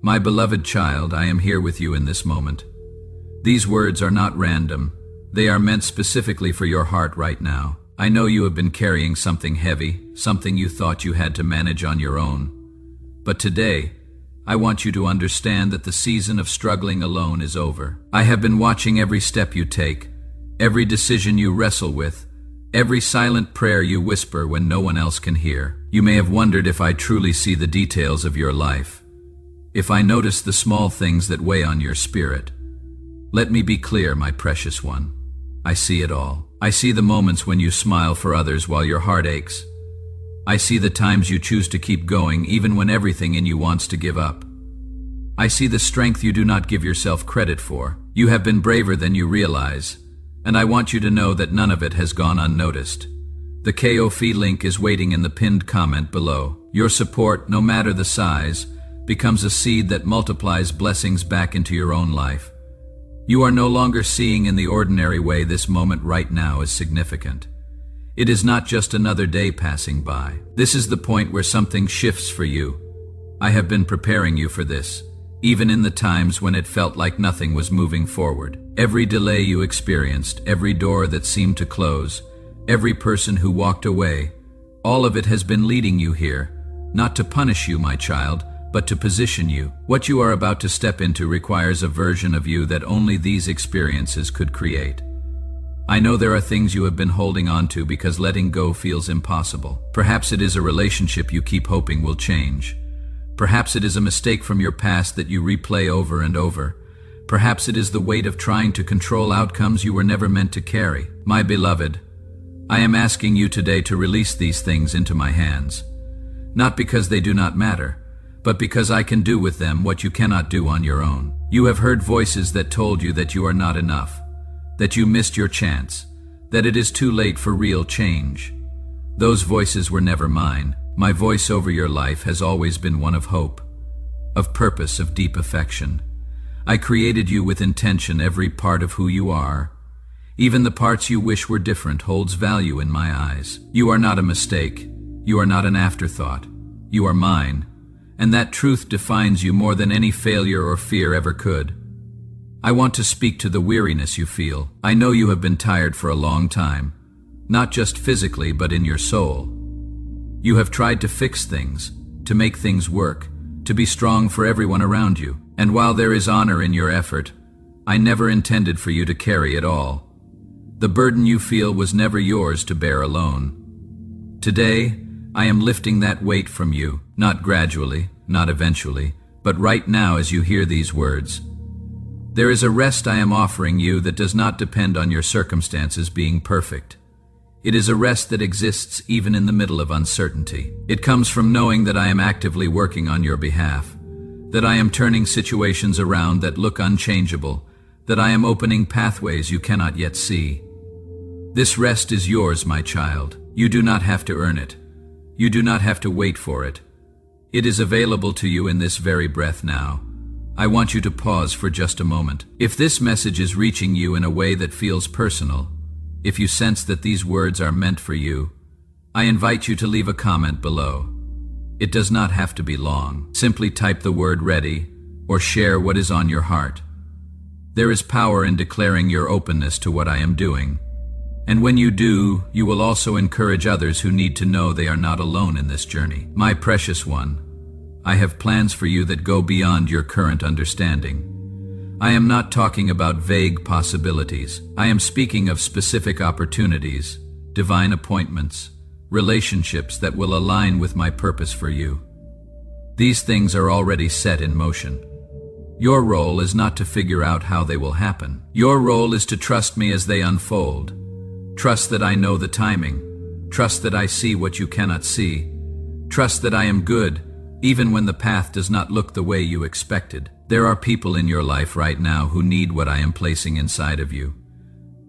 My beloved child, I am here with you in this moment. These words are not random. They are meant specifically for your heart right now. I know you have been carrying something heavy, something you thought you had to manage on your own. But today, I want you to understand that the season of struggling alone is over. I have been watching every step you take, every decision you wrestle with, every silent prayer you whisper when no one else can hear. You may have wondered if I truly see the details of your life, if I notice the small things that weigh on your spirit. Let me be clear, my precious one. I see it all. I see the moments when you smile for others while your heart aches. I see the times you choose to keep going even when everything in you wants to give up. I see the strength you do not give yourself credit for. You have been braver than you realize, and I want you to know that none of it has gone unnoticed. The KOF link is waiting in the pinned comment below. Your support, no matter the size, becomes a seed that multiplies blessings back into your own life. You are no longer seeing in the ordinary way. This moment right now is significant. It is not just another day passing by. This is the point where something shifts for you. I have been preparing you for this, even in the times when it felt like nothing was moving forward. Every delay you experienced, every door that seemed to close, every person who walked away, all of it has been leading you here, not to punish you, my child, but to position you. What you are about to step into requires a version of you that only these experiences could create. I know there are things you have been holding on to because letting go feels impossible. Perhaps it is a relationship you keep hoping will change. Perhaps it is a mistake from your past that you replay over and over. Perhaps it is the weight of trying to control outcomes you were never meant to carry. My beloved, I am asking you today to release these things into my hands. Not because they do not matter, but because I can do with them what you cannot do on your own. You have heard voices that told you that you are not enough, that you missed your chance, that it is too late for real change. Those voices were never mine. My voice over your life has always been one of hope, of purpose, of deep affection. I created you with intention. Every part of who you are, even the parts you wish were different, holds value in my eyes. You are not a mistake. You are not an afterthought. You are mine. And that truth defines you more than any failure or fear ever could. I want to speak to the weariness you feel. I know you have been tired for a long time, not just physically, but in your soul. You have tried to fix things, to make things work, to be strong for everyone around you. And while there is honor in your effort, I never intended for you to carry it all. The burden you feel was never yours to bear alone. Today, I am lifting that weight from you, not gradually, not eventually, but right now as you hear these words. There is a rest I am offering you that does not depend on your circumstances being perfect. It is a rest that exists even in the middle of uncertainty. It comes from knowing that I am actively working on your behalf, that I am turning situations around that look unchangeable, that I am opening pathways you cannot yet see. This rest is yours, my child. You do not have to earn it. You do not have to wait for it. It is available to you in this very breath now. I want you to pause for just a moment. If this message is reaching you in a way that feels personal, if you sense that these words are meant for you, I invite you to leave a comment below. It does not have to be long. Simply type the word "ready" or share what is on your heart. There is power in declaring your openness to what I am doing. And when you do, you will also encourage others who need to know they are not alone in this journey. My precious one, I have plans for you that go beyond your current understanding. I am not talking about vague possibilities. I am speaking of specific opportunities, divine appointments, relationships that will align with my purpose for you. These things are already set in motion. Your role is not to figure out how they will happen. Your role is to trust me as they unfold. Trust that I know the timing. Trust that I see what you cannot see. Trust that I am good, even when the path does not look the way you expected. There are people in your life right now who need what I am placing inside of you.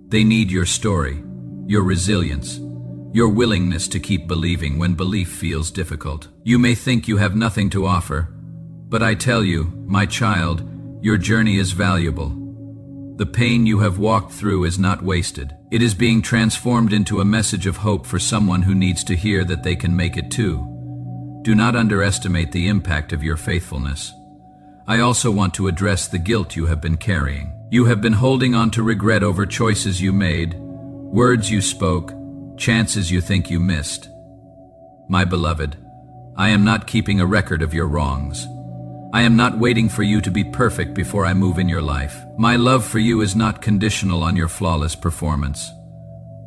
They need your story, your resilience, your willingness to keep believing when belief feels difficult. You may think you have nothing to offer, but I tell you, my child, your journey is valuable. The pain you have walked through is not wasted. It is being transformed into a message of hope for someone who needs to hear that they can make it too. Do not underestimate the impact of your faithfulness. I also want to address the guilt you have been carrying. You have been holding on to regret over choices you made, words you spoke, chances you think you missed. My beloved, I am not keeping a record of your wrongs. I am not waiting for you to be perfect before I move in your life. My love for you is not conditional on your flawless performance.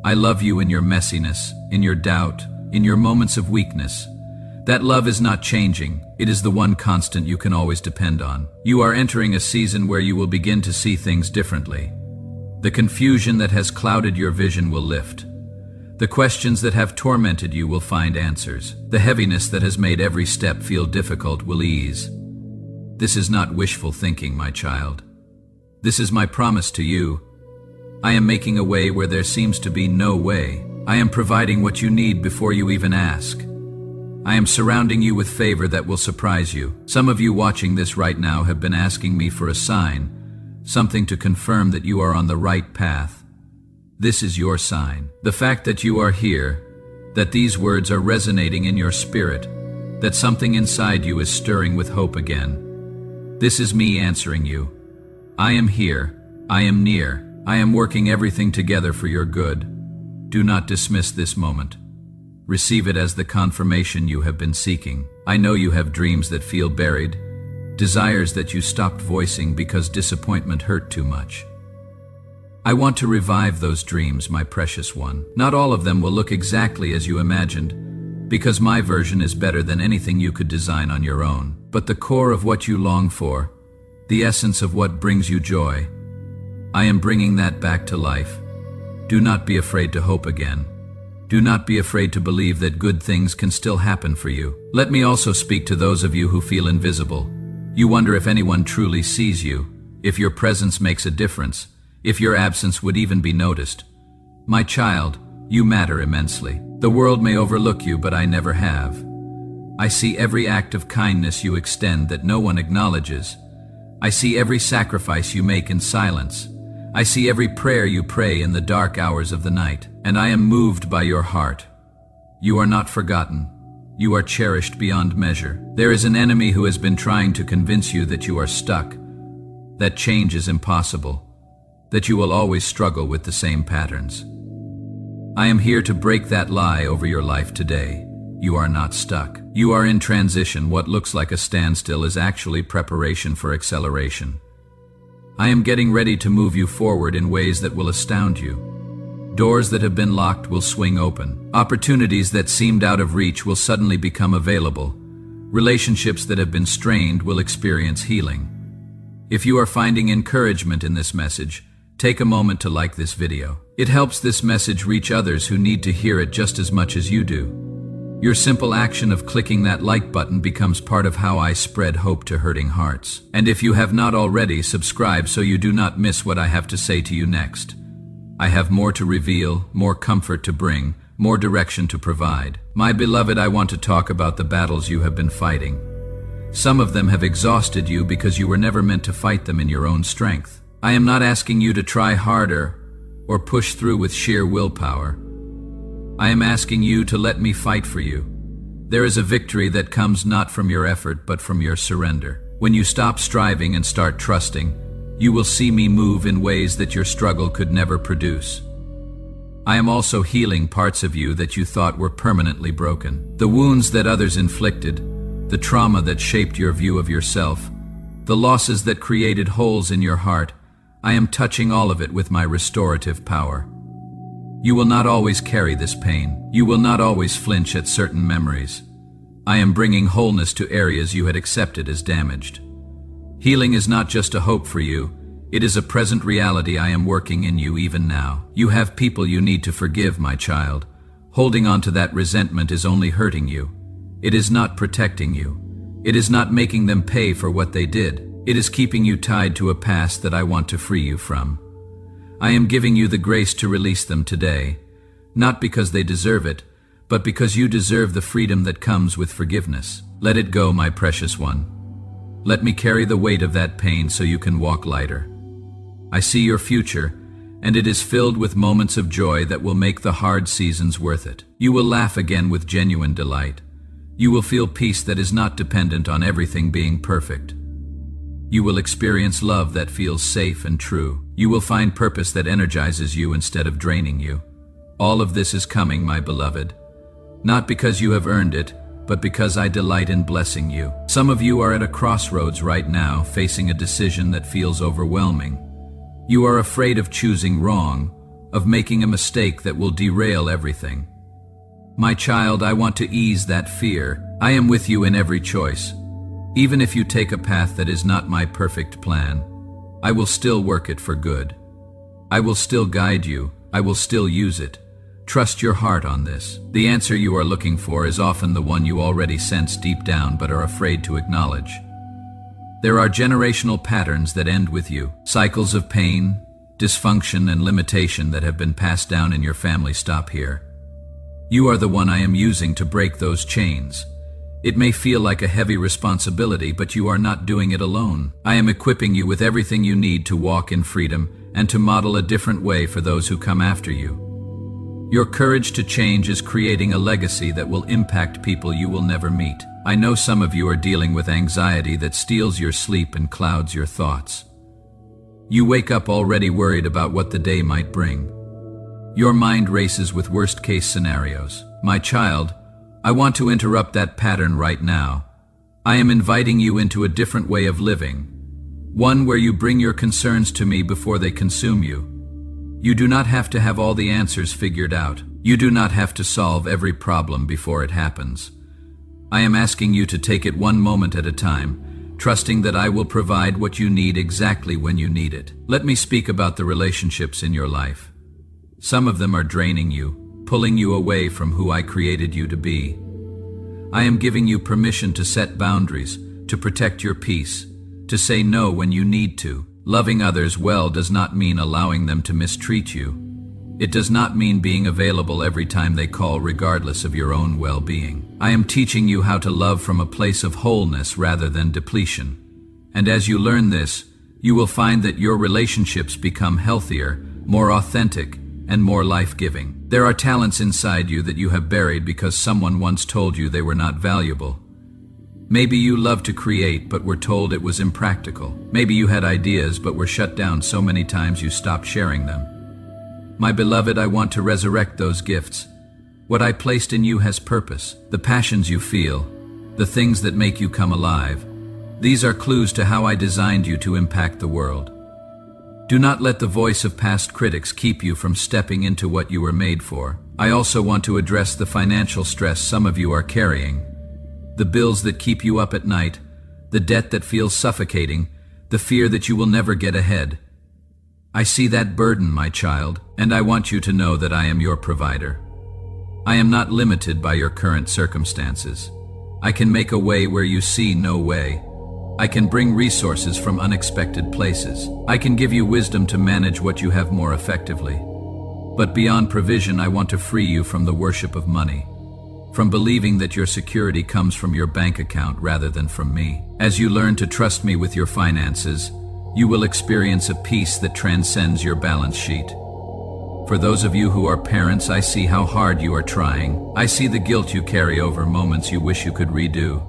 I love you in your messiness, in your doubt, in your moments of weakness. That love is not changing. It is the one constant you can always depend on. You are entering a season where you will begin to see things differently. The confusion that has clouded your vision will lift. The questions that have tormented you will find answers. The heaviness that has made every step feel difficult will ease. This is not wishful thinking, my child. This is my promise to you. I am making a way where there seems to be no way. I am providing what you need before you even ask. I am surrounding you with favor that will surprise you. Some of you watching this right now have been asking me for a sign, something to confirm that you are on the right path. This is your sign. The fact that you are here, that these words are resonating in your spirit, that something inside you is stirring with hope again. This is me answering you. I am here. I am near. I am working everything together for your good. Do not dismiss this moment. Receive it as the confirmation you have been seeking. I know you have dreams that feel buried, desires that you stopped voicing because disappointment hurt too much. I want to revive those dreams, my precious one. Not all of them will look exactly as you imagined, because my version is better than anything you could design on your own. But the core of what you long for, the essence of what brings you joy, I am bringing that back to life. Do not be afraid to hope again. Do not be afraid to believe that good things can still happen for you. Let me also speak to those of you who feel invisible. You wonder if anyone truly sees you, if your presence makes a difference, if your absence would even be noticed. My child, you matter immensely. The world may overlook you, but I never have. I see every act of kindness you extend that no one acknowledges. I see every sacrifice you make in silence. I see every prayer you pray in the dark hours of the night, and I am moved by your heart. You are not forgotten. You are cherished beyond measure. There is an enemy who has been trying to convince you that you are stuck, that change is impossible, that you will always struggle with the same patterns. I am here to break that lie over your life today. You are not stuck. You are in transition. What looks like a standstill is actually preparation for acceleration. I am getting ready to move you forward in ways that will astound you. Doors that have been locked will swing open. Opportunities that seemed out of reach will suddenly become available. Relationships that have been strained will experience healing. If you are finding encouragement in this message, take a moment to like this video. It helps this message reach others who need to hear it just as much as you do. Your simple action of clicking that like button becomes part of how I spread hope to hurting hearts. And if you have not already, subscribe so you do not miss what I have to say to you next. I have more to reveal, more comfort to bring, more direction to provide. My beloved, I want to talk about the battles you have been fighting. Some of them have exhausted you because you were never meant to fight them in your own strength. I am not asking you to try harder or push through with sheer willpower. I am asking you to let me fight for you. There is a victory that comes not from your effort, but from your surrender. When you stop striving and start trusting, you will see me move in ways that your struggle could never produce. I am also healing parts of you that you thought were permanently broken. The wounds that others inflicted, the trauma that shaped your view of yourself, the losses that created holes in your heart, I am touching all of it with my restorative power. You will not always carry this pain. You will not always flinch at certain memories. I am bringing wholeness to areas you had accepted as damaged. Healing is not just a hope for you. It is a present reality I am working in you even now. You have people you need to forgive, my child. Holding on to that resentment is only hurting you. It is not protecting you. It is not making them pay for what they did. It is keeping you tied to a past that I want to free you from. I am giving you the grace to release them today, not because they deserve it, but because you deserve the freedom that comes with forgiveness. Let it go, my precious one. Let me carry the weight of that pain so you can walk lighter. I see your future, and it is filled with moments of joy that will make the hard seasons worth it. You will laugh again with genuine delight. You will feel peace that is not dependent on everything being perfect. You will experience love that feels safe and true. You will find purpose that energizes you instead of draining you. All of this is coming, my beloved. Not because you have earned it, but because I delight in blessing you. Some of you are at a crossroads right now, facing a decision that feels overwhelming. You are afraid of choosing wrong, of making a mistake that will derail everything. My child, I want to ease that fear. I am with you in every choice. Even if you take a path that is not my perfect plan, I will still work it for good. I will still guide you. I will still use it. Trust your heart on this. The answer you are looking for is often the one you already sense deep down but are afraid to acknowledge. There are generational patterns that end with you. Cycles of pain, dysfunction, and limitation that have been passed down in your family stop here. You are the one I am using to break those chains. It may feel like a heavy responsibility, but you are not doing it alone. I am equipping you with everything you need to walk in freedom and to model a different way for those who come after you. Your courage to change is creating a legacy that will impact people you will never meet. I know some of you are dealing with anxiety that steals your sleep and clouds your thoughts. You wake up already worried about what the day might bring. Your mind races with worst-case scenarios. My child, I want to interrupt that pattern right now. I am inviting you into a different way of living, one where you bring your concerns to me before they consume you. You do not have to have all the answers figured out. You do not have to solve every problem before it happens. I am asking you to take it one moment at a time, trusting that I will provide what you need exactly when you need it. Let me speak about the relationships in your life. Some of them are draining you, pulling you away from who I created you to be. I am giving you permission to set boundaries, to protect your peace, to say no when you need to. Loving others well does not mean allowing them to mistreat you. It does not mean being available every time they call, regardless of your own well-being. I am teaching you how to love from a place of wholeness rather than depletion. And as you learn this, you will find that your relationships become healthier, more authentic, and more life-giving. There are talents inside you that you have buried because someone once told you they were not valuable. Maybe you love to create but were told it was impractical. Maybe you had ideas but were shut down so many times you stopped sharing them. My beloved, I want to resurrect those gifts. What I placed in you has purpose. The passions you feel, the things that make you come alive. These are clues to how I designed you to impact the world. Do not let the voice of past critics keep you from stepping into what you were made for. I also want to address the financial stress some of you are carrying. The bills that keep you up at night, the debt that feels suffocating, the fear that you will never get ahead. I see that burden, my child, and I want you to know that I am your provider. I am not limited by your current circumstances. I can make a way where you see no way. I can bring resources from unexpected places. I can give you wisdom to manage what you have more effectively. But beyond provision, I want to free you from the worship of money, from believing that your security comes from your bank account rather than from me. As you learn to trust me with your finances, you will experience a peace that transcends your balance sheet. For those of you who are parents, I see how hard you are trying. I see the guilt you carry over moments you wish you could redo.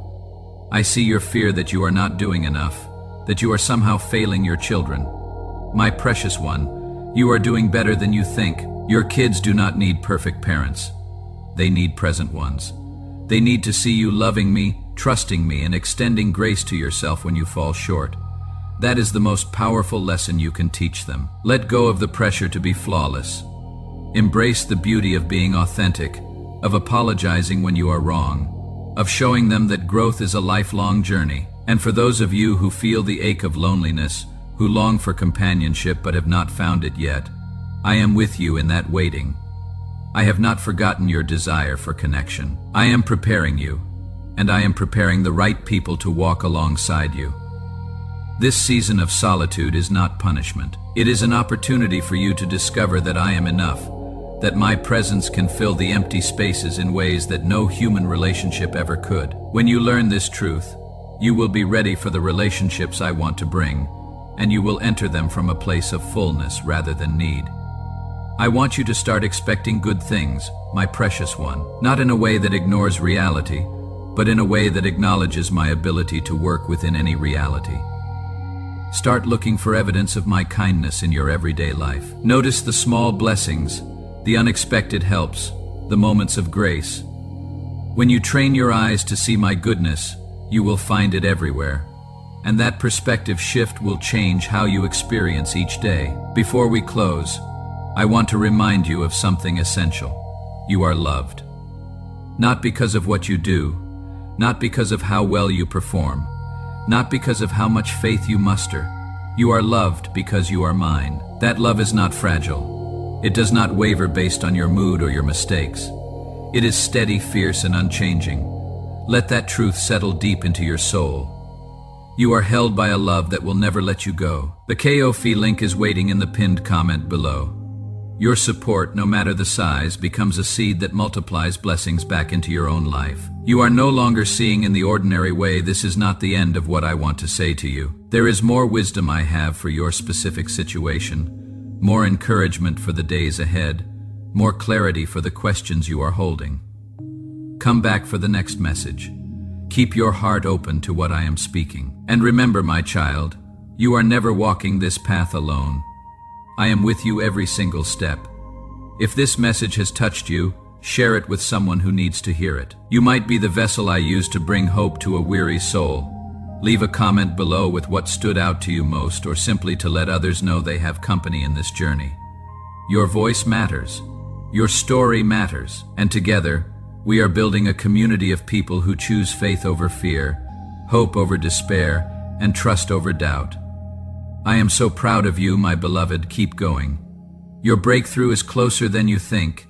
I see your fear that you are not doing enough, that you are somehow failing your children. My precious one, you are doing better than you think. Your kids do not need perfect parents. They need present ones. They need to see you loving me, trusting me, and extending grace to yourself when you fall short. That is the most powerful lesson you can teach them. Let go of the pressure to be flawless. Embrace the beauty of being authentic, of apologizing when you are wrong, of showing them that growth is a lifelong journey. And for those of you who feel the ache of loneliness, who long for companionship but have not found it yet, I am with you in that waiting. I have not forgotten your desire for connection. I am preparing you, and I am preparing the right people to walk alongside you. This season of solitude is not punishment. It is an opportunity for you to discover that I am enough, that my presence can fill the empty spaces in ways that no human relationship ever could. When you learn this truth, you will be ready for the relationships I want to bring, and you will enter them from a place of fullness rather than need. I want you to start expecting good things, my precious one, not in a way that ignores reality, but in a way that acknowledges my ability to work within any reality. Start looking for evidence of my kindness in your everyday life. Notice the small blessings, the unexpected helps, the moments of grace. When you train your eyes to see my goodness, you will find it everywhere. And that perspective shift will change how you experience each day. Before we close, I want to remind you of something essential. You are loved. Not because of what you do, not because of how well you perform, not because of how much faith you muster. You are loved because you are mine. That love is not fragile. It does not waver based on your mood or your mistakes. It is steady, fierce, and unchanging. Let that truth settle deep into your soul. You are held by a love that will never let you go. The KOFI link is waiting in the pinned comment below. Your support, no matter the size, becomes a seed that multiplies blessings back into your own life. You are no longer seeing in the ordinary way. This is not the end of what I want to say to you. There is more wisdom I have for your specific situation, more encouragement for the days ahead, more clarity for the questions you are holding. Come back for the next message. Keep your heart open to what I am speaking. And remember, my child, you are never walking this path alone. I am with you every single step. If this message has touched you, share it with someone who needs to hear it. You might be the vessel I use to bring hope to a weary soul. Leave a comment below with what stood out to you most, or simply to let others know they have company in this journey. Your voice matters. Your story matters. And together, we are building a community of people who choose faith over fear, hope over despair, and trust over doubt. I am so proud of you, my beloved. Keep going. Your breakthrough is closer than you think.